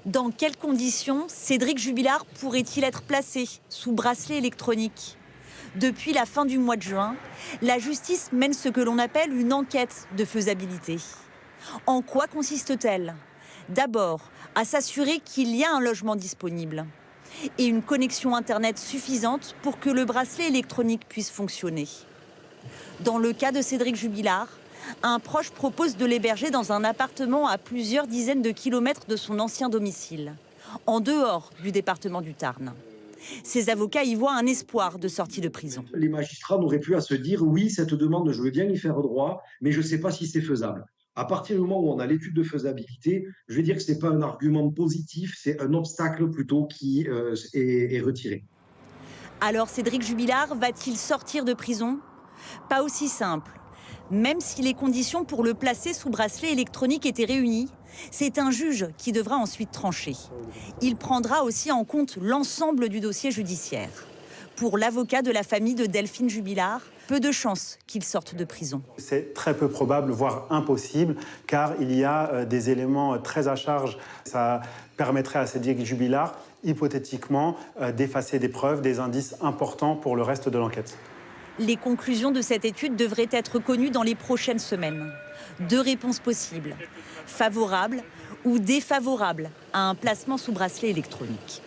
Dans quelles conditions Cédric Jubilard pourrait-il être placé sous bracelet électronique? Depuis la fin du mois de juin, la justice mène ce que l'on appelle une enquête de faisabilité. En quoi consiste-t-elle? D'abord, à s'assurer qu'il y a un logement disponible et une connexion Internet suffisante pour que le bracelet électronique puisse fonctionner. Dans le cas de Cédric Jubilard, un proche propose de l'héberger dans un appartement à plusieurs dizaines de kilomètres de son ancien domicile, en dehors du département du Tarn. Ses avocats y voient un espoir de sortie de prison. Les magistrats n'auraient plus à se dire oui, cette demande, je veux bien y faire droit, mais je ne sais pas si c'est faisable. À partir du moment où on a l'étude de faisabilité, je vais dire que ce n'est pas un argument positif, c'est un obstacle plutôt qui est retiré. Alors Cédric Jubilard va-t-il sortir de prison? Pas aussi simple. Même si les conditions pour le placer sous bracelet électronique étaient réunies, c'est un juge qui devra ensuite trancher. Il prendra aussi en compte l'ensemble du dossier judiciaire. Pour l'avocat de la famille de Delphine Jubilard, peu de chances qu'il sorte de prison. C'est très peu probable, voire impossible, car il y a des éléments très à charge. Ça permettrait à Cédric Jubilard, hypothétiquement, d'effacer des preuves, des indices importants pour le reste de l'enquête. Les conclusions de cette étude devraient être connues dans les prochaines semaines. 2 réponses possibles, favorables ou défavorables à un placement sous bracelet électronique.